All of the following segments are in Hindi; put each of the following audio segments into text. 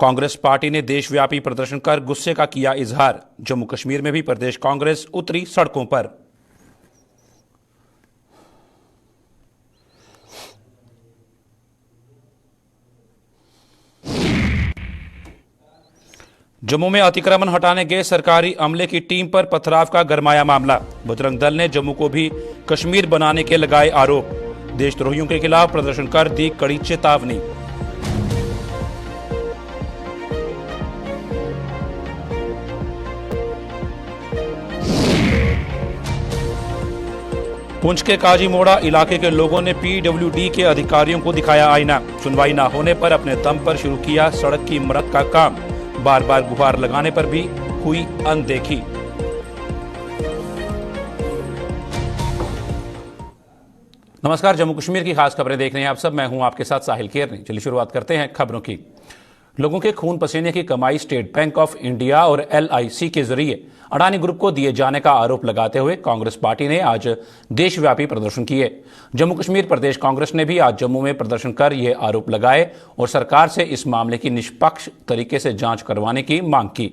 कांग्रेस पार्टी ने देशव्यापी प्रदर्शन कर गुस्से का किया इजहार। जम्मू कश्मीर में भी प्रदेश कांग्रेस उतरी सड़कों पर। जम्मू में अतिक्रमण हटाने गए सरकारी अमले की टीम पर पथराव का गरमाया मामला। बजरंग दल ने जम्मू को भी कश्मीर बनाने के लगाए आरोप। देशद्रोहियों के खिलाफ प्रदर्शन कर दी कड़ी चेतावनी। पुंछ के काजीमोड़ा इलाके के लोगों ने पीडब्ल्यूडी के अधिकारियों को दिखाया आईना। सुनवाई न होने पर अपने दम पर शुरू किया सड़क की मरम्मत का काम। बार बार गुहार लगाने पर भी हुई अनदेखी। नमस्कार, जम्मू कश्मीर की खास खबरें देख रहे हैं आप सब। मैं हूं आपके साथ साहिल केरनी। चलिए शुरुआत करते हैं खबरों की। लोगों के खून पसीने की कमाई स्टेट बैंक ऑफ इंडिया और LIC के जरिए अडानी ग्रुप को दिए जाने का आरोप लगाते हुए कांग्रेस पार्टी ने आज देशव्यापी प्रदर्शन किए। जम्मू कश्मीर प्रदेश कांग्रेस ने भी आज जम्मू में प्रदर्शन कर ये आरोप लगाए और सरकार से इस मामले की निष्पक्ष तरीके से जांच करवाने की मांग की।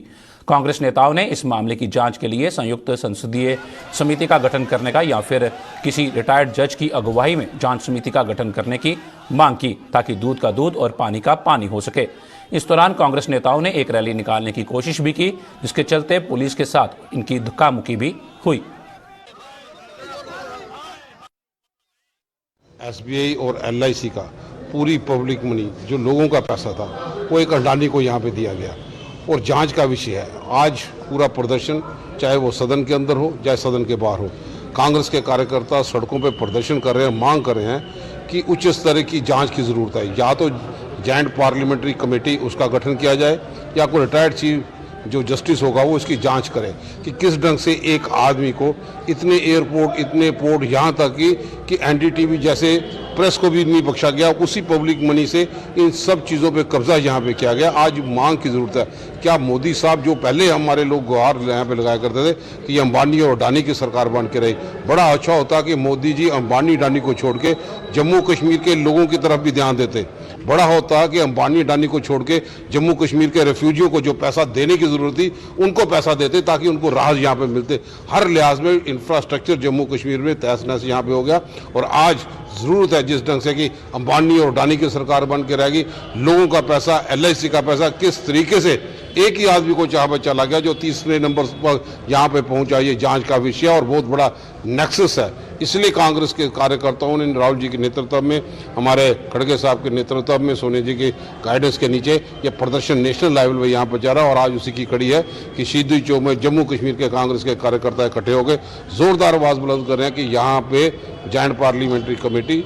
कांग्रेस नेताओं ने इस मामले की जांच के लिए संयुक्त संसदीय समिति का गठन करने का या फिर किसी रिटायर्ड जज की अगुवाई में जांच समिति का गठन करने की मांग की, ताकि दूध का दूध और पानी का पानी हो सके। इस दौरान कांग्रेस नेताओं ने एक रैली निकालने की कोशिश भी की, जिसके चलते पुलिस के साथ इनकी धक्का-मुक्की भी हुई। SBI और LIC का पूरी पब्लिक मनी, जो लोगों का पैसा था, वो एक अडानी को यहाँ पे दिया गया और जांच का विषय है। आज पूरा प्रदर्शन, चाहे वो सदन के अंदर हो चाहे सदन के बाहर हो, कांग्रेस के कार्यकर्ता सड़कों पे प्रदर्शन कर रहे हैं, मांग कर रहे हैं कि उच्च स्तर की जांच की ज़रूरत है। या तो जॉइंट पार्लियामेंट्री कमेटी उसका गठन किया जाए या कोई रिटायर्ड चीफ जो जस्टिस होगा वो इसकी जांच करे कि किस ढंग से एक आदमी को इतने एयरपोर्ट, इतने पोर्ट, यहाँ तक कि NDTV जैसे प्रेस को भी नहीं बख्शा गया, उसी पब्लिक मनी से इन सब चीज़ों पे कब्जा यहाँ पे किया गया। आज मांग की ज़रूरत है। क्या मोदी साहब, जो पहले हमारे लोग गुहार यहाँ पे लगाया करते थे कि अंबानी और अडानी की सरकार बन के रही, बड़ा अच्छा होता कि मोदी जी अंबानी अडानी को छोड़ के जम्मू कश्मीर के लोगों की तरफ भी ध्यान देते। बड़ा होता कि अंबानी अडानी को छोड़ के जम्मू कश्मीर के रेफ्यूजियों को जो पैसा देने की ज़रूरत थी उनको पैसा देते, ताकि उनको राहत यहाँ पे मिलते। हर लिहाज में इंफ्रास्ट्रक्चर जम्मू कश्मीर में तहस नहस यहाँ पे हो गया। और आज ज़रूरत है जिस ढंग से कि अंबानी और अडानी की सरकार बन के रहेगी, लोगों का पैसा, LIC का पैसा किस तरीके से एक ही आदमी को चाह बच्चा लग गया जो तीसरे नंबर पर यहाँ पे पहुंचा, ये जांच का विषय और बहुत बड़ा नेक्सस है। इसलिए कांग्रेस के कार्यकर्ताओं ने राहुल जी के नेतृत्व में, हमारे खड़गे साहब के नेतृत्व में, सोनिया जी के गाइडेंस के नीचे ये प्रदर्शन नेशनल लेवल पर यहाँ पर जा रहा है। और आज उसी की कड़ी है कि शहीदी चौक में जम्मू कश्मीर के कांग्रेस के कार्यकर्ता इकट्ठे होकर जोरदार आवाज़ बुलंद कर रहे हैं कि यहाँ पे जॉइंट पार्लियामेंट्री कमेटी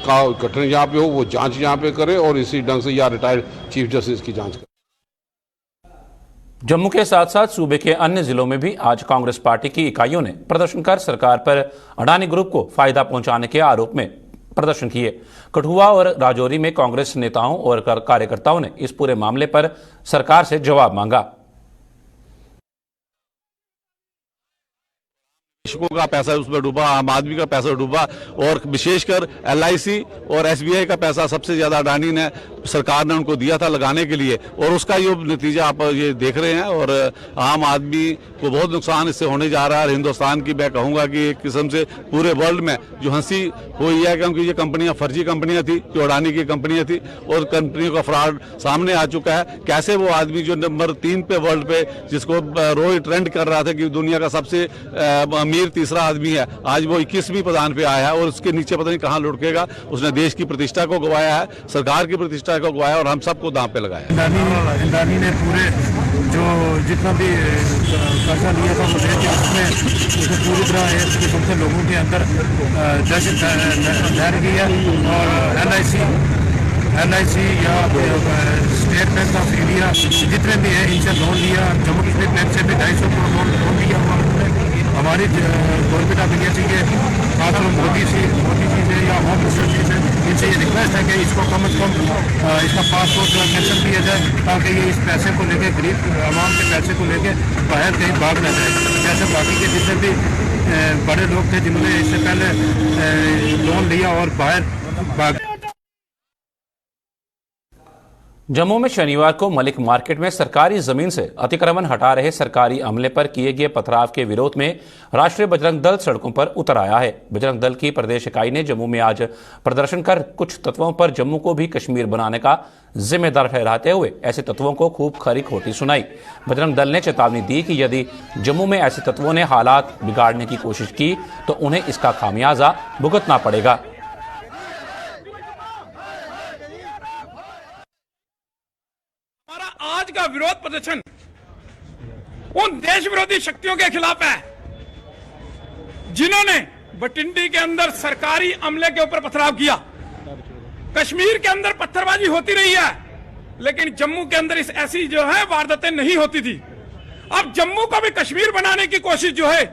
का गठन यहाँ पे हो, वो जांच यहाँ पे करे और इसी ढंग से या रिटायर्ड चीफ जस्टिस की जांच करे। जम्मू के साथ साथ सूबे के अन्य जिलों में भी आज कांग्रेस पार्टी की इकाइयों ने प्रदर्शन कर सरकार पर अडानी ग्रुप को फायदा पहुंचाने के आरोप में प्रदर्शन किए। कठुआ और राजौरी में कांग्रेस नेताओं और कार्यकर्ताओं ने इस पूरे मामले पर सरकार से जवाब मांगा। कृषकों का पैसा उसमें डूबा, आम आदमी का पैसा डूबा और विशेषकर LIC और SBI का पैसा सबसे ज्यादा अडानी ने, सरकार ने उनको दिया था लगाने के लिए, और उसका ये नतीजा आप ये देख रहे हैं। और आम आदमी को बहुत नुकसान इससे होने जा रहा है। और हिंदुस्तान की, मैं कहूँगा कि एक किस्म से पूरे वर्ल्ड में जो हंसी हुई है, क्योंकि ये कंपनियां फर्जी कंपनियां थी, जो अडानी की कंपनियां थी, और कंपनियों का फ्रॉड सामने आ चुका है। कैसे वो आदमी जो नंबर 3 पे वर्ल्ड पे, जिसको रोज ट्रेंड कर रहा था कि दुनिया का सबसे अमीर तीसरा आदमी है, आज वो 21वीं पदान पे आया है और उसके नीचे पता नहीं कहाँ लुढ़केगा। उसने देश की प्रतिष्ठा को गवाया है, सरकार की प्रतिष्ठा को गवाया और हम सबको दांव पे लगाया। अडानी ने पूरे जो जितना भी कर्जा लिया था उसमें पूरी तरह इसके सबसे लोगों के अंदर दहशत लहर गई है। और LIC या स्टेट बैंक ऑफ इंडिया जितने भी हैं, इनसे लोन लिया। जम्मू कश्मीर बैंक से भी 250 करोड़ लोन लिया हुआ। हमारी गवर्नमेंट ऑफ इंडिया से ये खासतौर मोदी जी से या होम मिनिस्टर जी से इनसे ये रिक्वेस्ट है कि इसको कम से कम इसका पासपोर्ट कैंसिल किया जाए, ताकि ये इस पैसे को लेके, गरीब आवाम के पैसे को लेके बाहर कहीं भाग न जाए। जैसे बाकी के जितने भी बड़े लोग थे जिन्होंने इससे पहले लोन लिया और बाहर भाग। जम्मू में शनिवार को मलिक मार्केट में सरकारी जमीन से अतिक्रमण हटा रहे सरकारी अमले पर किए गए पथराव के विरोध में राष्ट्रीय बजरंग दल सड़कों पर उतर आया है। बजरंग दल की प्रदेश इकाई ने जम्मू में आज प्रदर्शन कर कुछ तत्वों पर जम्मू को भी कश्मीर बनाने का जिम्मेदार ठहराते हुए ऐसे तत्वों को खूब खरी खोटी सुनाई। बजरंग दल ने चेतावनी दी कि यदि जम्मू में ऐसे तत्वों ने हालात बिगाड़ने की कोशिश की तो उन्हें इसका खामियाजा भुगतना पड़ेगा। आज का विरोध प्रदर्शन उन देश विरोधी शक्तियों के खिलाफ है जिन्होंने बटिंडी के अंदर सरकारी अमले के ऊपर पथराव किया। कश्मीर के अंदर पत्थरबाजी होती रही है, लेकिन जम्मू के अंदर इस ऐसी जो है वारदातें नहीं होती थी। अब जम्मू को भी कश्मीर बनाने की कोशिश जो है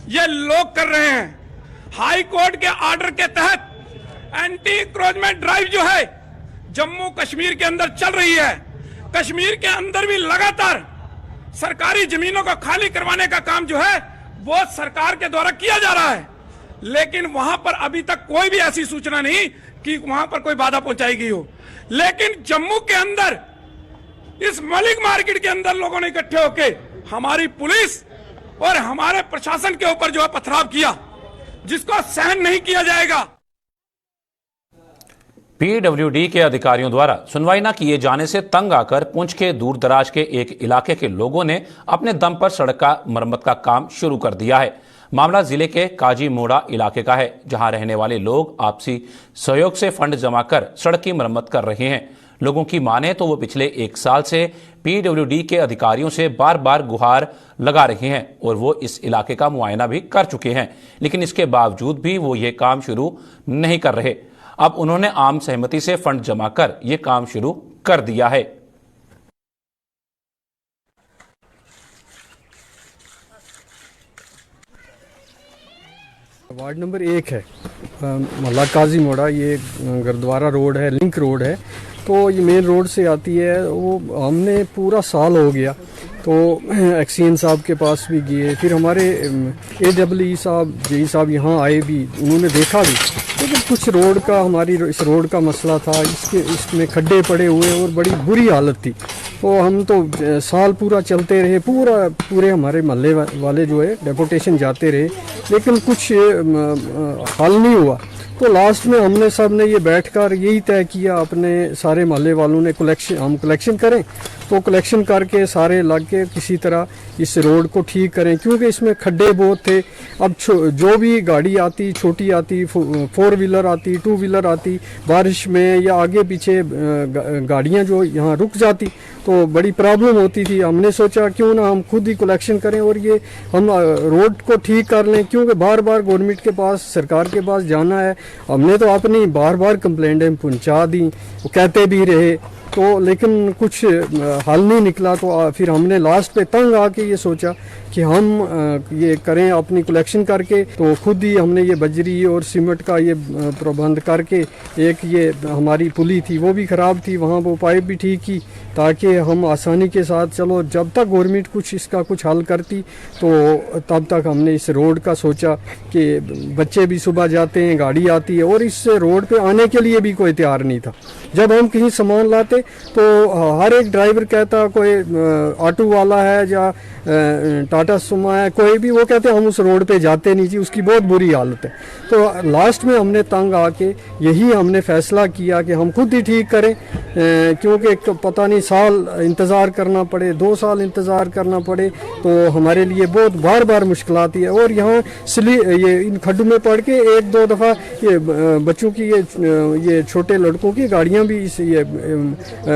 ये लोग कर रहे हैं। हाई कोर्ट के ऑर्डर के तहत एंटी इंक्रोचमेंट ड्राइव जो है जम्मू कश्मीर के अंदर चल रही है। कश्मीर के अंदर भी लगातार सरकारी जमीनों को खाली करवाने का काम जो है वो सरकार के द्वारा किया जा रहा है, लेकिन वहां पर अभी तक कोई भी ऐसी सूचना नहीं कि वहां पर कोई बाधा पहुंचाई गई हो। लेकिन जम्मू के अंदर इस मलिक मार्केट के अंदर लोगों ने इकट्ठे होकर हमारी पुलिस और हमारे प्रशासन के ऊपर जो है पथराव किया, जिसको सहन नहीं किया जाएगा। पीडब्ल्यूडी के अधिकारियों द्वारा सुनवाई न किए जाने से तंग आकर पुंछ के दूर दराज के एक इलाके के लोगों ने अपने दम पर सड़क का मरम्मत का काम शुरू कर दिया है। मामला जिले के काजी मोड़ा इलाके का है, जहां रहने वाले लोग आपसी सहयोग से फंड जमा कर सड़क की मरम्मत कर रहे हैं। लोगों की माने तो वो पिछले 1 साल से पीडब्ल्यूडी के अधिकारियों से बार बार गुहार लगा रहे हैं और वो इस इलाके का मुआयना भी कर चुके हैं, लेकिन इसके बावजूद भी वो ये काम शुरू नहीं कर रहे। अब उन्होंने आम सहमति से फंड जमा कर यह काम शुरू कर दिया है। वार्ड नंबर 1 है मोहल्ला काजी मोड़ा। ये गुरुद्वारा रोड है, लिंक रोड है, तो ये मेन रोड से आती है। वो हमने पूरा साल हो गया तो एक्सीएन साहब के पास भी गए, फिर हमारे AEE साहब जेई साहब यहाँ आए भी, उन्होंने देखा भी, लेकिन कुछ रोड का हमारी इस रोड का मसला था, इसमें खड्डे पड़े हुए और बड़ी बुरी हालत थी। तो हम तो साल पूरा चलते रहे, पूरे हमारे मोहल्ले वाले जो है डेपुटेशन जाते रहे, लेकिन कुछ हल नहीं हुआ। तो लास्ट में हमने सब ने ये बैठकर यही तय किया, अपने सारे मोहल्ले वालों ने हम कलेक्शन करें, तो कलेक्शन करके सारे लग के किसी तरह इस रोड को ठीक करें, क्योंकि इसमें खड्डे बहुत थे। अब जो भी गाड़ी आती, छोटी आती, 4 व्हीलर आती, 2 व्हीलर आती, बारिश में या आगे पीछे गाड़ियां जो यहाँ रुक जाती तो बड़ी प्रॉब्लम होती थी। हमने सोचा क्यों ना हम खुद ही कलेक्शन करें और ये हम रोड को ठीक कर लें, क्योंकि बार बार गवर्नमेंट के पास, सरकार के पास जाना है। हमने तो अपनी बार बार कंप्लेंटें पहुंचा दी, वो कहते भी रहे, तो लेकिन कुछ हल नहीं निकला। तो फिर हमने लास्ट पे तंग आके ये सोचा कि हम ये करें अपनी कलेक्शन करके, तो खुद ही हमने ये बजरी और सीमेंट का ये प्रबंध करके, एक ये हमारी पुली थी वो भी ख़राब थी, वहाँ वो पाइप भी ठीक की, ताकि हम आसानी के साथ, चलो जब तक गवर्नमेंट इसका कुछ हल करती तो तब तक हमने इस रोड का सोचा कि बच्चे भी सुबह जाते हैं, गाड़ी आती है, और इस रोड पे आने के लिए भी कोई तैयार नहीं था। जब हम कहीं सामान लाते तो हर एक ड्राइवर कहता, कोई ऑटो वाला है या टाटा सुमा है, कोई भी, वो कहते हम उस रोड पे जाते नहीं जी, उसकी बहुत बुरी हालत है। तो लास्ट में हमने तंग आके यही हमने फैसला किया कि हम खुद ही ठीक करें, क्योंकि पता नहीं साल इंतज़ार करना पड़े, 2 साल इंतज़ार करना पड़े, तो हमारे लिए बहुत बार बार मुश्किल आती है। और यहाँ ये इन खड्डों में पड़ के 1-2 दफ़ा ये बच्चों की, ये छोटे लड़कों की गाड़ियाँ भी ये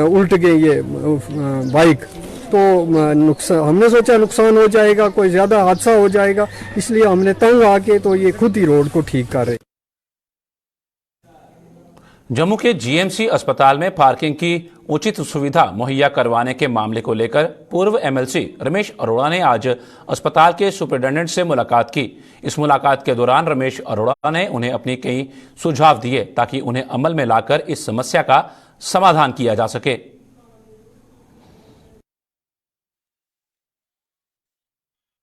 उल्ट गई, ये बाइक, तो नुकसान, हमने सोचा नुकसान हो जाएगा, कोई ज़्यादा हादसा हो जाएगा, इसलिए हमने तंग आके तो ये खुद ही रोड को ठीक कर रहे। जम्मू के जीएमसी अस्पताल में पार्किंग की उचित सुविधा मुहैया करवाने के मामले को लेकर पूर्व एमएलसी रमेश अरोड़ा ने आज अस्पताल के सुपरिटेंडेंट से मुलाकात की। इस मुलाकात के दौरान रमेश अरोड़ा ने उन्हें अपनी कई सुझाव दिए ताकि उन्हें अमल में लाकर इस समस्या का समाधान किया जा सके।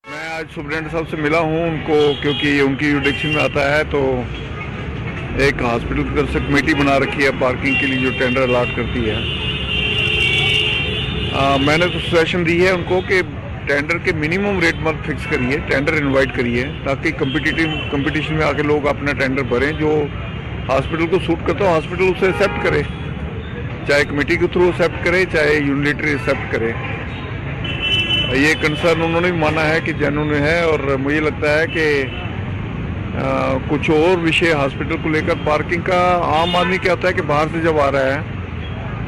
मैं आज सुपरिटेंडेंट साहब से मिला हूं उनको, क्योंकि उनकी जुरिडिक्शन में आता है, तो एक हॉस्पिटल की तरफ से कमेटी बना रखी है पार्किंग के लिए जो टेंडर अलाट करती है। मैंने तो सजेशन दी है उनको कि टेंडर के मिनिमम रेट मत फिक्स करिए, टेंडर इनवाइट करिए, ताकि कंपटीशन में आके लोग अपना टेंडर भरें। जो हॉस्पिटल को सूट करता हो हॉस्पिटल उसे एक्सेप्ट करे, चाहे कमेटी के थ्रू एक्सेप्ट करे, चाहे यूनिलेटरी एक्सेप्ट करे। ये कंसर्न उन्होंने भी माना है कि जेन्युइन है, और मुझे लगता है कि कुछ और विषय हॉस्पिटल को लेकर, पार्किंग का आम आदमी क्या होता है कि बाहर से जब आ रहा है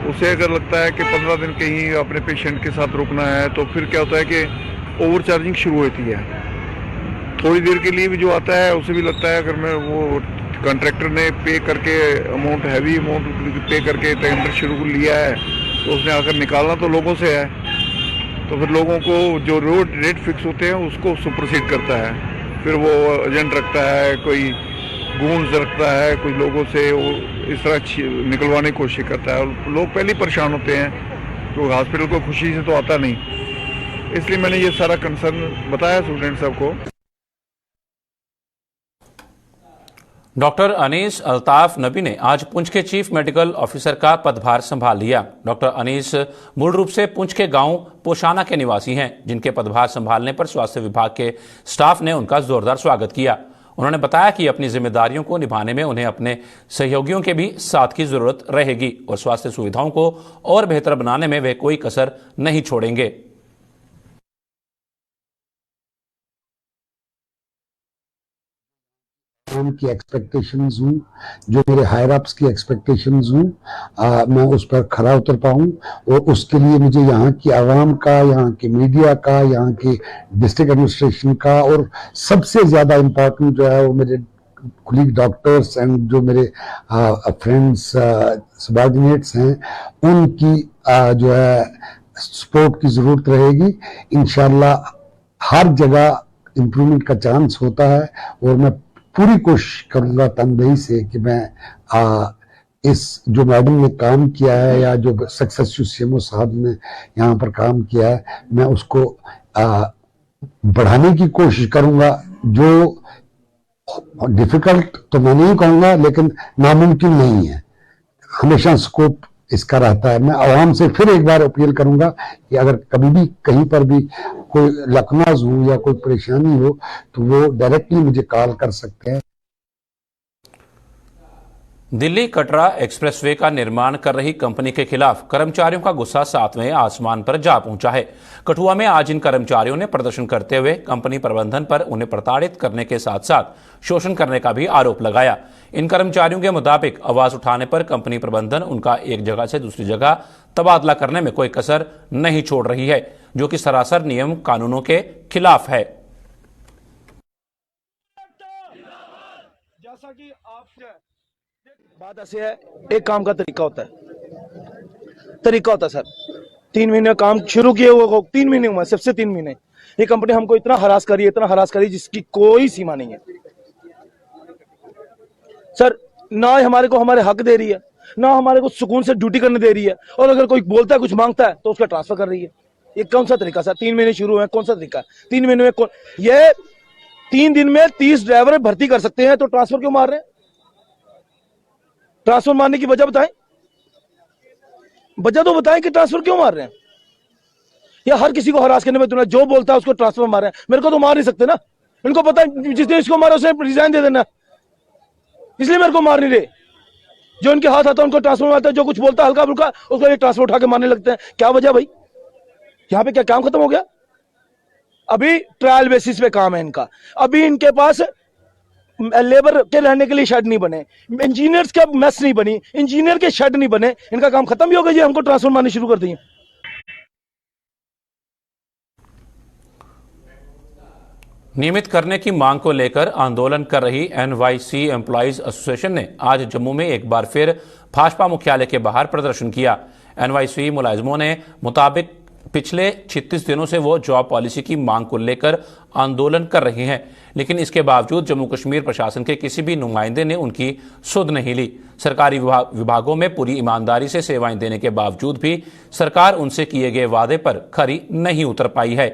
उसे अगर लगता है कि 15 दिन कहीं अपने पेशेंट के साथ रुकना है, तो फिर क्या होता है कि ओवर चार्जिंग शुरू होती है। थोड़ी देर के लिए भी जो आता है उसे भी लगता है अगर मैं वो कॉन्ट्रैक्टर ने पे करके अमाउंट, हैवी अमाउंट पे करके टेंडर शुरू लिया है, तो उसने आकर निकालना तो लोगों से है, तो फिर लोगों को जो रोड रेट फिक्स होते हैं उसको सुपरसीड करता है। फिर वो एजेंट रखता है, कोई गूंज रखता है, कुछ लोगों से वो इस तरह निकलवाने की कोशिश करता है, और लोग पहले ही परेशान होते हैं, तो हॉस्पिटल को खुशी से तो आता नहीं। इसलिए मैंने ये सारा कंसर्न बताया स्टूडेंट साहब को। डॉक्टर अनीस अल्ताफ नबी ने आज पुंछ के चीफ मेडिकल ऑफिसर का पदभार संभाल लिया। डॉक्टर अनीस मूल रूप से पुंछ के गांव पोशाना के निवासी हैं, जिनके पदभार संभालने पर स्वास्थ्य विभाग के स्टाफ ने उनका जोरदार स्वागत किया। उन्होंने बताया कि अपनी जिम्मेदारियों को निभाने में उन्हें अपने सहयोगियों के भी साथ की जरूरत रहेगी और स्वास्थ्य सुविधाओं को और बेहतर बनाने में वे कोई कसर नहीं छोड़ेंगे। की एक्सपेक्टेशंस हूँ, जो मेरे हायर अप्स की एक्सपेक्टेशंस हूँ, मैं उस पर खरा उतर पाऊँ, और उसके लिए मुझे यहाँ की आवाम का, यहाँ की मीडिया का, यहाँ की डिस्ट्रिक्ट एडमिनिस्ट्रेशन का, और सबसे ज्यादा इम्पोर्टेंट जो है वो मेरे कुलीग डॉक्टर्स एंड जो मेरे फ्रेंड्स सबॉर्डिनेट्स हैं, उनकी जो है सपोर्ट की जरूरत रहेगी। इंशाल्लाह हर जगह इम्प्रूवमेंट का चांस होता है, और मैं पूरी कोशिश करूंगा तनदेही से कि मैं इस जो मैडम ने काम किया है, या जो सक्सेसफुल सीएमओ साहब ने यहाँ पर काम किया है, मैं उसको बढ़ाने की कोशिश करूंगा। जो डिफिकल्ट तो मैं नहीं कहूंगा, लेकिन नामुमकिन नहीं है, हमेशा स्कोप इसका रहता है। मैं आवाम से फिर एक बार अपील करूंगा कि अगर कभी भी कहीं पर भी कोई लकनाज हो या कोई परेशानी हो, तो वो डायरेक्टली मुझे कॉल कर सकते हैं। दिल्ली कटरा एक्सप्रेसवे का निर्माण कर रही कंपनी के खिलाफ कर्मचारियों का गुस्सा 7वें आसमान पर जा पहुंचा है। कठुआ में आज इन कर्मचारियों ने प्रदर्शन करते हुए कंपनी प्रबंधन पर उन्हें प्रताड़ित करने के साथ साथ शोषण करने का भी आरोप लगाया। इन कर्मचारियों के मुताबिक आवाज उठाने पर कंपनी प्रबंधन उनका एक जगह से दूसरी जगह तबादला करने में कोई कसर नहीं छोड़ रही है, जो कि सरासर नियम कानूनों के खिलाफ है। जैसा कि आप बात ऐसे है, एक काम का तरीका होता है सर। 3 महीने काम शुरू किए हुए 3 महीने हुए, सिर्फ से 3 महीने। ये कंपनी हमको इतना हरास करी जिसकी कोई सीमा नहीं है सर। ना हमारे को हमारे हक दे रही है, ना हमारे को सुकून से ड्यूटी करने दे रही है, और अगर कोई बोलता है कुछ मांगता है तो उसका ट्रांसफर कर रही है। ये कौन सा तरीका सर? 3 महीने शुरू हुए, कौन सा तरीका? 3 महीने में ये 3 दिन में 30 ड्राइवर भर्ती कर सकते हैं, तो ट्रांसफर क्यों मार रहे हैं? ट्रांसफर मारने की वजह बताएं, वजह तो बताएं कि ट्रांसफर क्यों मार रहे हैं। या हर किसी को हरास करने में तुमने जो बोलता है उसको ट्रांसफर मार रहे हैं। मेरे को तो मार नहीं सकते ना, इनको पता है जिसने इसको मारा उसे रिजाइन दे देना, इसलिए मेरे को मार नहीं रहे। जो इनके हाथ आता है उनको ट्रांसफर मारते हैं, जो कुछ बोलता है हल्का फुल्का उसको ये ट्रांसफर उठा के मारने लगते हैं। क्या वजह भाई? यहाँ पे क्या काम खत्म हो गया? अभी ट्रायल बेसिस पे काम है इनका। अभी इनके पास लेबर के रहने के लिए शेड नहीं बने, इंजीनियर्स का मेस नहीं बनी, इंजीनियर के शेड नहीं बने, इनका काम खत्म भी हो गया। ये हमको ट्रांसफर मारने शुरू कर दिए। नियमित करने की मांग को लेकर आंदोलन कर रही NYC एम्प्लॉइज एसोसिएशन ने आज जम्मू में एक बार फिर भाजपा मुख्यालय के बाहर प्रदर्शन किया। NYC मुलाजिमों ने मुताबिक पिछले 36 दिनों से वो जॉब पॉलिसी की मांग को लेकर आंदोलन कर रहे हैं, लेकिन इसके बावजूद जम्मू कश्मीर प्रशासन के किसी भी नुमाइंदे ने उनकी सुध नहीं ली। सरकारी विभागों में पूरी ईमानदारी से सेवाएं देने के बावजूद भी सरकार उनसे किए गए वादे पर खरी नहीं उतर पाई है।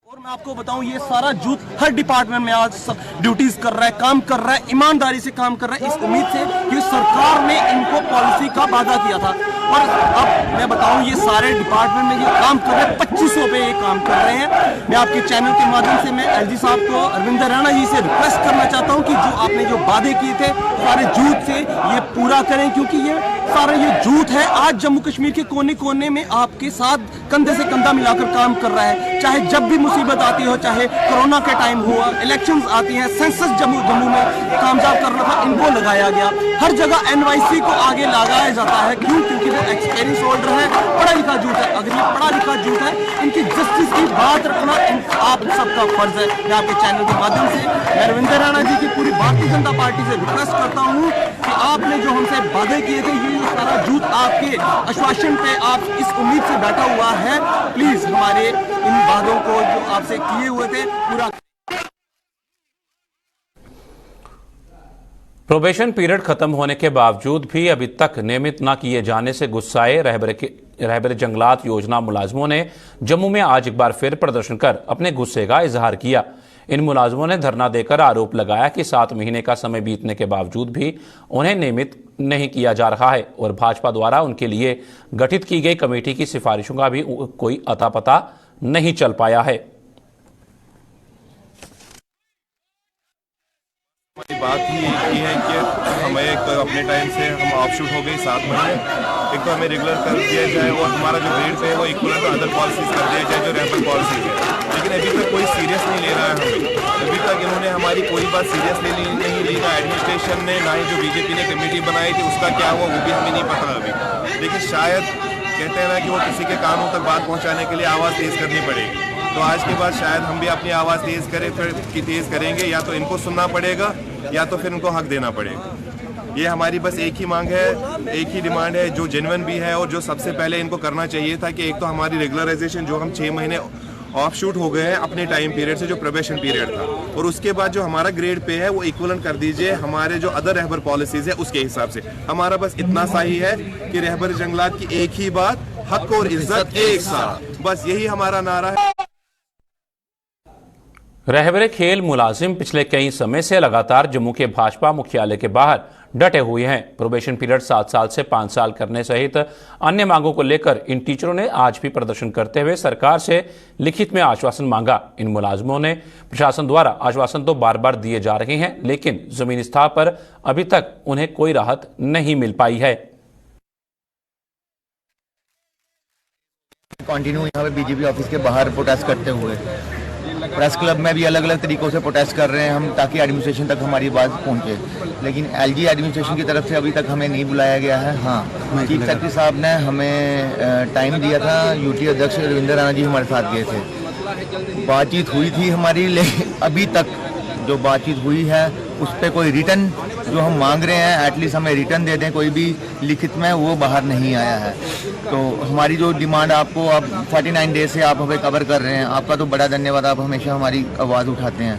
और मैं आपको बताऊं, ये सारा जूथ हर डिपार्टमेंट में आज ड्यूटीज कर रहा है, काम कर रहा है, ईमानदारी से काम कर रहा है, इस उम्मीद से कि सरकार ने इनको पॉलिसी का वादा किया था। और अब मैं बताऊं, ये सारे डिपार्टमेंट में ये काम कर रहे हैं, 2500 पे ये काम कर रहे हैं। मैं आपके चैनल के माध्यम से मैं एलजी साहब को, अरविंद राणा जी से रिक्वेस्ट करना चाहता हूं कि जो आपने जो वादे किए थे सारे जूथ से ये पूरा करें, क्योंकि ये सारा ये जूथ है आज जम्मू कश्मीर के कोने कोने में आपके साथ कंधे से कंधा मिलाकर काम कर रहा है। चाहे जब भी मुसीबत आती हो, चाहे कोरोना के टाइम हुआ, इलेक्शंस आती हैं, सेंसस जम्मू में कामयाब करना था, इनको लगाया गया। हर जगह एनवाईसी को आगे लगाया जाता है, क्यों? क्योंकि वो एक्सपीरियंस होल्डर है, पढ़ा लिखा जूथ है। अगर ये पढ़ा लिखा जूथ है, इनकी जस्टिस की बात रखना आप सबका फर्ज है। मैं आपके चैनल के माध्यम से मैं अरविंद राणा जी की पूरी भारतीय जनता पार्टी से रिक्वेस्ट करता हूँ कि आपने जो हमसे वादे किए थे, ये सारा जूथ आपके आश्वासन पे आप इस उम्मीद से बैठा हुआ है, प्लीज हमारे इन वादों को जो आपसे किए हुए थे पूरा। प्रोबेशन पीरियड खत्म होने के बावजूद भी अभी तक नियमित न किए जाने से गुस्साए रहबर जंगलात योजना मुलाजमों ने जम्मू में आज एक बार फिर प्रदर्शन कर अपने गुस्से का इजहार किया। इन मुलाजमों ने धरना देकर आरोप लगाया कि 7 महीने का समय बीतने के बावजूद भी उन्हें नियमित नहीं किया जा रहा है और भाजपा द्वारा उनके लिए गठित की गई कमेटी की सिफारिशों का भी कोई अता पता नहीं चल पाया है। बात ही एक ही है कि हमें एक तो अपने टाइम से हम ऑफशूट हो गई 7 महीने, एक तो हमें रेगुलर कर दिया जाए और हमारा जो ग्रेड पे है वो इक्वल टू अदर पॉलिसीज कर दिया जाए जो रेफर पॉलिसीज है। लेकिन अभी तक कोई सीरियस नहीं ले रहा है हमें। अभी तक इन्होंने हमारी कोई बात सीरियसली नहीं ली, ना एडमिनिस्ट्रेशन ने, ना ही जो बीजेपी ने कमेटी बनाई थी उसका क्या हुआ वो भी हमें नहीं पता अभी। लेकिन शायद कहते हैं ना कि वो किसी के कानों तक बात पहुँचाने के लिए आवाज़ तेज़ करनी पड़ेगी। तो आज के बाद शायद हम भी अपनी आवाज़ तेज़ करें, फिर तेज़ करेंगे, या तो इनको सुनना पड़ेगा या तो फिर उनको हक देना पड़ेगा। ये हमारी बस एक ही मांग है, एक ही डिमांड है जो जेन्युइन भी है और जो सबसे पहले इनको करना चाहिए था कि एक तो हमारी रेगुलराइजेशन जो हम 6 महीने ऑफ शूट हो गए हैं अपने टाइम पीरियड से, जो प्रोबेशन पीरियड था, और उसके बाद जो हमारा ग्रेड पे है वो इक्वलेंट कर दीजिए हमारे जो अदर रहबर पॉलिसीज है उसके हिसाब से। हमारा बस इतना सा ही है कि रहबर जंगलात की एक ही बात, हक और इज्जत एक साथ, बस यही हमारा नारा है। रहबर खेल मुलाजिम पिछले कई समय से लगातार जम्मू के भाजपा मुख्यालय के बाहर डटे हुए हैं। प्रोबेशन पीरियड 7 साल से 5 साल करने सहित अन्य मांगों को लेकर इन टीचरों ने आज भी प्रदर्शन करते हुए सरकार से लिखित में आश्वासन मांगा। इन मुलाजिमों ने प्रशासन द्वारा आश्वासन तो बार बार दिए जा रहे हैं, लेकिन जमीनी सतह पर अभी तक उन्हें कोई राहत नहीं मिल पाई है। कंटिन्यू यहाँ पे बीजेपी ऑफिस के बाहर प्रोटेस्ट करते हुए, प्रेस क्लब में भी अलग अलग तरीकों से प्रोटेस्ट कर रहे हैं हम, ताकि एडमिनिस्ट्रेशन तक हमारी बात पहुंचे। लेकिन एलजी एडमिनिस्ट्रेशन की तरफ से अभी तक हमें नहीं बुलाया गया है। हाँ, चीफ सेक्रेटरी साहब ने हमें टाइम दिया था, यूटी अध्यक्ष अरविंद राणा जी हमारे साथ गए थे, बातचीत हुई थी हमारी, लेकिन अभी तक जो बातचीत हुई है उस पर कोई रिटर्न जो हम मांग रहे हैं एटलीस्ट हमें रिटर्न दे दें, कोई भी लिखित में, वो बाहर नहीं आया है। तो हमारी जो डिमांड आपको अब 49 डेज से आप हमें कवर कर रहे हैं, आपका तो बड़ा धन्यवाद, आप हमेशा हमारी आवाज़ उठाते हैं।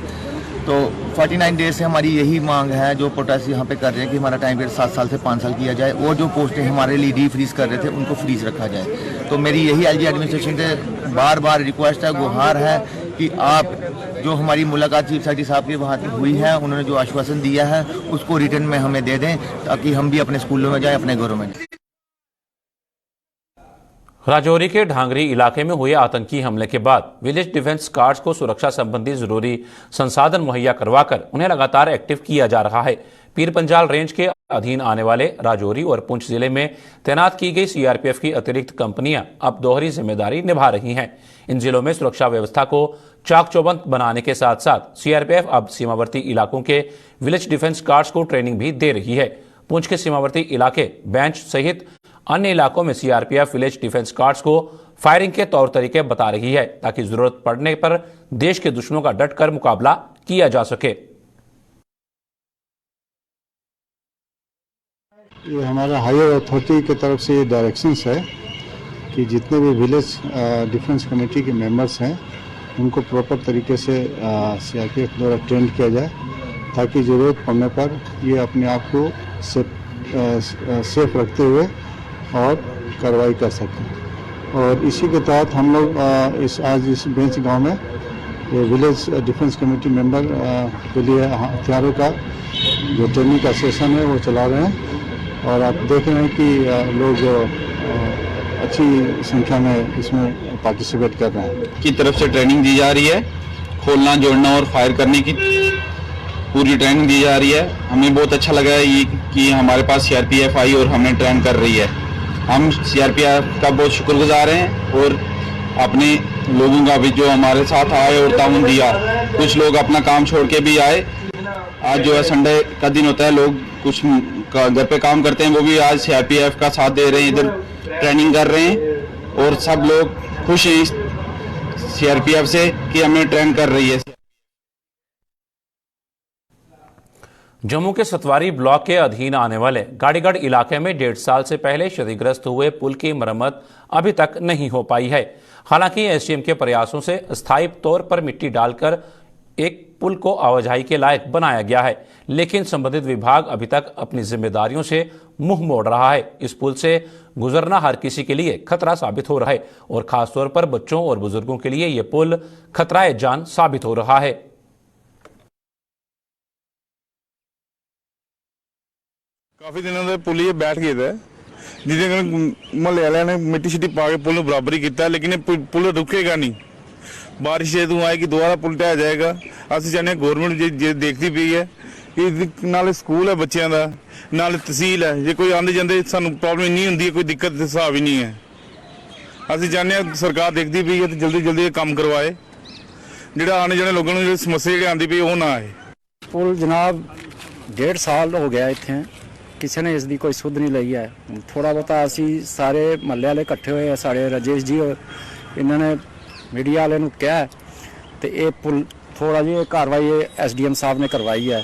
तो 49 डेज से हमारी यही मांग है, जो प्रोटेस्ट यहाँ पे कर रहे हैं कि हमारा टाइम पीरियड 7 साल से 5 साल किया जाए और जो पोस्टें हमारे लिए डी फ्रीज कर रहे थे उनको फ्रीज रखा जाए। तो मेरी यही एलजी एडमिनिस्ट्रेशन से बार बार रिक्वेस्ट है, गुहार है कि आप जो हमारी मुलाकात चीफ सेक्रेटरी साहब के वहाँ हुई है, उन्होंने जो आश्वासन दिया है उसको रिटर्न में हमें दे दें, ताकि हम भी अपने स्कूलों में जाएं, अपने घरों में जाएं। राजौरी के ढांगरी इलाके में हुए आतंकी हमले के बाद विलेज डिफेंस गार्ड्स को सुरक्षा संबंधी जरूरी संसाधन मुहैया करवाकर उन्हें लगातार एक्टिव किया जा रहा है। पीर पंजाल रेंज के अधीन आने वाले राजौरी और पुंछ जिले में तैनात की गई सीआरपीएफ की अतिरिक्त कंपनियां अब दोहरी जिम्मेदारी निभा रही हैं। इन जिलों में सुरक्षा व्यवस्था को चाक चौबंद बनाने के साथ साथ सीआरपीएफ अब सीमावर्ती इलाकों के विलेज डिफेंस गार्ड्स को ट्रेनिंग भी दे रही है। पुंछ के सीमावर्ती इलाके बेंच सहित अन्य इलाकों में सीआरपीएफ विलेज डिफेंस गार्ड्स को फायरिंग के तौर तरीके बता रही है, ताकि जरूरत पड़ने पर देश के दुश्मनों का डटकर मुकाबला किया जा सके। ये हमारा हायर अथॉरिटी की तरफ से ये डायरेक्शंस है कि जितने भी विलेज डिफेंस कमेटी के मेंबर्स हैं उनको प्रॉपर तरीके से सीआरपीएफ द्वारा ट्रेन किया जाए, ताकि ज़रूरत पड़ने पर ये अपने आप को सेफ रखते हुए और कार्रवाई कर सकें। और इसी के तहत हम लोग आज इस बेंच गांव में ये विलेज डिफेंस कमेटी मेंबर के लिए हथियारों का जो ट्रेनिंग का सेशन है वो चला रहे हैं और आप देख रहे हैं कि लोग अच्छी संख्या में इसमें पार्टिसिपेट कर रहे हैं। की तरफ से ट्रेनिंग दी जा रही है, खोलना, जोड़ना और फायर करने की पूरी ट्रेनिंग दी जा रही है। हमें बहुत अच्छा लगा है ये कि हमारे पास सीआरपीएफ आई और हमें ट्रेन कर रही है। हम सीआरपीएफ का बहुत शुक्रगुजार हैं और अपने लोगों का भी जो हमारे साथ आए और ताउन दिया। कुछ लोग अपना काम छोड़ के भी आए। आज जो है संडे का दिन होता है, लोग कुछ घर पे काम करते हैं, वो भी आज सीआरपीएफ का साथ दे रहे हैं, इधर ट्रेनिंग कर रहे हैं और सब लोग खुश हैं सीआरपीएफ से कि हमें ट्रेन कर रही है। जम्मू के सतवारी ब्लॉक के अधीन आने वाले गाड़ीगढ़ इलाके में 1.5 साल से पहले क्षतिग्रस्त हुए पुल की मरम्मत अभी तक नहीं हो पाई है। हालांकि एसडीएम के प्रयासों से अस्थायी तौर पर मिट्टी डालकर एक पुल को आवाजाही के लायक बनाया गया है, लेकिन संबंधित विभाग अभी तक अपनी जिम्मेदारियों से मुंह मोड़ रहा है। इस पुल से गुजरना हर किसी के लिए खतरा साबित हो रहा है और खासतौर पर बच्चों और बुजुर्गों के लिए यह पुल खतराए जान साबित हो रहा है। काफी दिनों से पुल ये बैठ गए थे, जिसे मोहल्ले वाले ने मिट्टी शिट्टी पा के पुल बराबरी किया, लेकिन पुल रुकेगा नहीं। बारिश जो आएगी दोबारा पुल ढह जाएगा। असं चाहते गौरमेंट जो देखती पी है कि नाले स्कूल है बच्चों का, नाले तहसील है, जो कोई आते जाते सानू प्रॉब्लम नहीं होंगी, कोई दिक्कत हिसाब ही नहीं है। असं चाहते सरकार देखती पी है तो जल्दी जल्दी काम करवाए, जो आने जाने लोगों को समस्या जी आती पी वो ना आए। पुल जनाब 1.5 साल हो गया इतने, किसी ने इसकी कोई सुध नहीं ली है। थोड़ा बहुता असी सारे महल्ले वाले इकट्ठे हुए, साढ़े राजेश जी और इन्होंने मीडिया वाले कहा तो ये पुल थोड़ा जी कार्रवाई एसडीएम साहब ने करवाई है।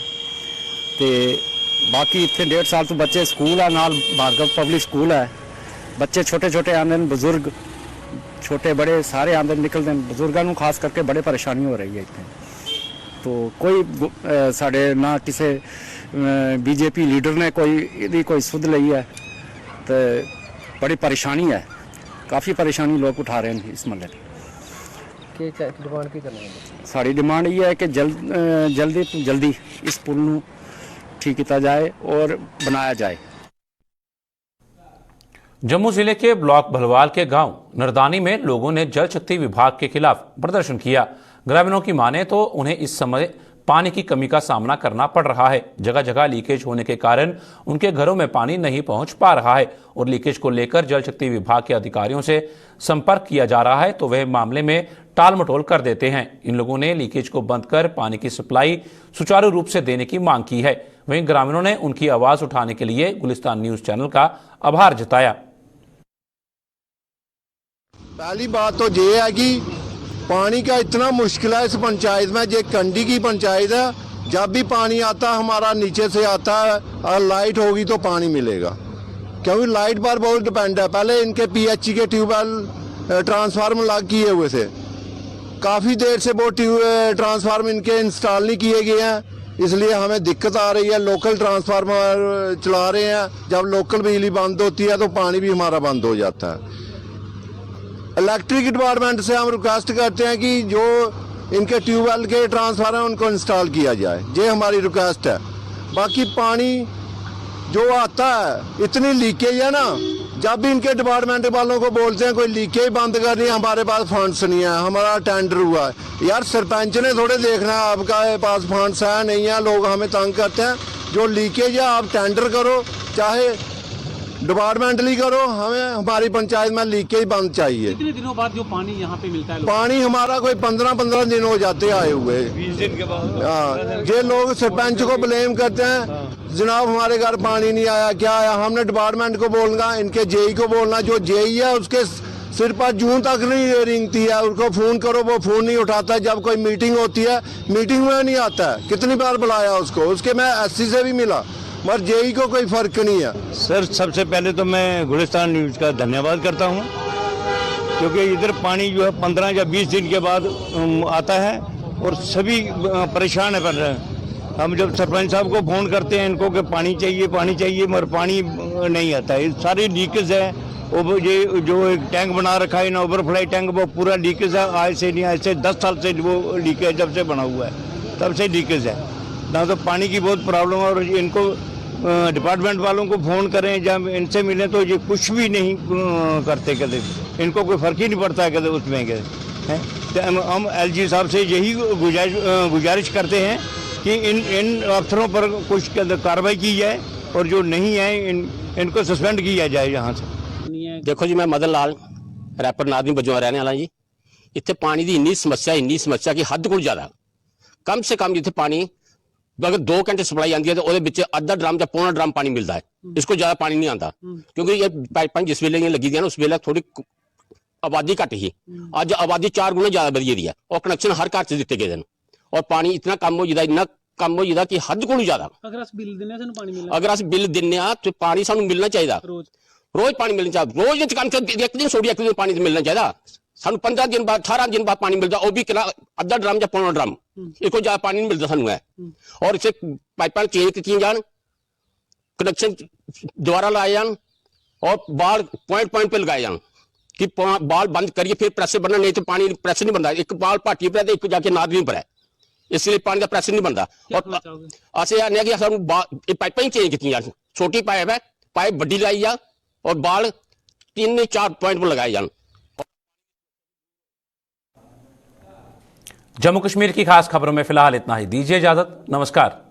तो बाकी इतने 1.5 साल तो बच्चे स्कूल है, नाल भार्गव पब्लिक स्कूल है, बच्चे छोटे छोटे आते हैं, बुजुर्ग छोटे बड़े सारे आते निकलते हैं। बुजुर्गों को खास करके बड़े परेशानी हो रही है इतने। तो कोई साढ़े ना किसी बीजेपी लीडर ने कोई सुध ली है, तो बड़ी परेशानी है, काफ़ी परेशानी लोग उठा रहे हैं इस मसले की। डिमांड की करना है? साड़ी डिमांड ये है कि जल्दी तो जल्दी इस पुल को ठीक किया जाए और बनाया जाए। जम्मू जिले के ब्लॉक भलवाल के गांव नरदानी में लोगों ने जल शक्ति विभाग के खिलाफ प्रदर्शन किया। ग्रामीणों की माने तो उन्हें इस समय पानी की कमी का सामना करना पड़ रहा है। जगह जगह लीकेज होने के कारण उनके घरों में पानी नहीं पहुंच पा रहा है और लीकेज को लेकर जल शक्ति विभाग के अधिकारियों से संपर्क किया जा रहा है तो वह मामले में टाल मटोल कर देते हैं। इन लोगों ने लीकेज को बंद कर पानी की सप्लाई सुचारू रूप से देने की मांग की है। वहीं ग्रामीणों ने उनकी आवाज उठाने के लिए गुलिस्तान न्यूज चैनल का आभार जताया। पहली बात तो ये है कि पानी का इतना मुश्किल है इस पंचायत में। ये कंडी की पंचायत है, जब भी पानी आता हमारा नीचे से आता है और लाइट होगी तो पानी मिलेगा, क्योंकि लाइट पर बहुत डिपेंड है। पहले इनके पीएचई के ट्यूबवेल ट्रांसफार्मर लग किए हुए थे, काफ़ी देर से वो ट्रांसफार्मर इनके इंस्टॉल नहीं किए गए हैं, इसलिए हमें दिक्कत आ रही है। लोकल ट्रांसफार्मर चला रहे हैं, जब लोकल बिजली बंद होती है तो पानी भी हमारा बंद हो जाता है। इलेक्ट्रिक डिपार्टमेंट से हम रिक्वेस्ट करते हैं कि जो इनके ट्यूबवेल के ट्रांसफार्मर उनको इंस्टॉल किया जाए, ये हमारी रिक्वेस्ट है। बाकी पानी जो आता है इतनी लीकेज है ना, जब भी इनके डिपार्टमेंट वालों को बोलते हैं कोई लीकेज बंद करनी है, हमारे पास फंड्स नहीं है, हमारा टेंडर हुआ है। यार सरपंच ने थोड़े देखना है आपका पास फंड्स है नहीं है, लोग हमें तंग करते हैं। जो लीकेज है आप टेंडर करो, चाहे डिपार्टमेंटली करो, हमें हमारी पंचायत में लीकेज बंद चाहिए। कितने दिनों बाद जो पानी यहाँ पे मिलता है? पानी हमारा कोई 15 दिन हो जाते आए हुए। 20 दिन के बाद हाँ, ये लोग सरपंच को ब्लेम करते हैं, जनाब हमारे घर पानी नहीं आया, क्या आया। हमने डिपार्टमेंट को बोलना, इनके जेई को बोलना, जो जेई है उसके सिर पर जून तक नहीं रिंगती है, उसको फोन करो वो फोन नहीं उठाता। जब कोई मीटिंग होती है मीटिंग में नहीं आता है, कितनी बार बुलाया उसको, उसके मैं एससी से भी मिला, मगर जेई को कोई फर्क नहीं है। सर सबसे पहले तो मैं गुलिस्तान न्यूज़ का धन्यवाद करता हूं, क्योंकि इधर पानी जो है 15 या 20 दिन के बाद आता है और सभी परेशान है। पर हम जब सरपंच साहब को फ़ोन करते हैं इनको कि पानी चाहिए मगर पानी नहीं आता है। सारी लीकेज है, वो ये जो एक टैंक बना रखा है ना, ओवरफ्लाई टैंक, वो पूरा लीकेज है। आज से नहीं, आज से 10 साल से वो लीकेज जब से बना हुआ है तब से लीकेज है ना। तो पानी की बहुत प्रॉब्लम है और इनको डिपार्टमेंट वालों को फ़ोन करें, जब इनसे मिलें तो ये कुछ भी नहीं करते, कहते इनको कोई फ़र्क ही नहीं पड़ता है, कहते उसमें कहते हैं। तो हम एलजी साहब से यही गुजारिश करते हैं कि इन अफसरों पर कुछ कार्रवाई की जाए और जो नहीं है इनको सस्पेंड किया जाए यहाँ से। देखो जी, मैं मदन लाल रैपर नादमी बजों रहने वाला जी। इतने पानी की इन्नी समस्या कि हद को ज़्यादा, कम से कम जिथे पानी अगर 2 घंटे सप्लाई आती है तो वो अद्धा ड्रम या पौना ड्रम पानी मिलता है, इसको ज्यादा पानी नहीं आता। क्योंकि ये पाइपां जिस वेले लगी दी ना, उस वेले थोड़ी आबादी घट ही, अज आबादी 4 गुना ज्यादा बढ़ी दी है और कनैक्शन हर घर च दिते गए हैं और पानी इतना कम हो जाता, इन्ना कम हो जाता कि हद को ज्यादा। अगर अस बिल दिन्ने सानू पानी मिलना, अगर अस बिल दिन्ने तो पानी सानू मिलना चाहिए, रोज पानी मिलना चाहिए। रोज कम से एक दिन छोड़ी एक दिन पानी मिलना चाहिए। सानू 15 दिन बाद 18 दिन बाद पानी मिलता, वो भी किला अद्धा ड्रम या पौना ड्रम, इसको ज्यादा पानी नहीं मिलता सानू है। और इसे पाइपां चेंज की जान, कनेक्शन दोबारा लाए जान और बाल पॉइंट पे लगाए जान कि बाल बंद करिए फिर प्रेशर बनना, नहीं तो पानी प्रेशर नहीं बनता। एक बाल भाटी पर है, एक जाके नादवी पर है, इसलिए पानी का प्रेशर नहीं बनता। और असें आने कि सानू पाइपां ही चेंज की जान, छोटी पाइप है, पाइप बड़ी लाई जा और बाल 3-4 पॉइंट पर लगाए जान। जम्मू कश्मीर की खास खबरों में फिलहाल इतना ही। दीजिए इजाजत, नमस्कार।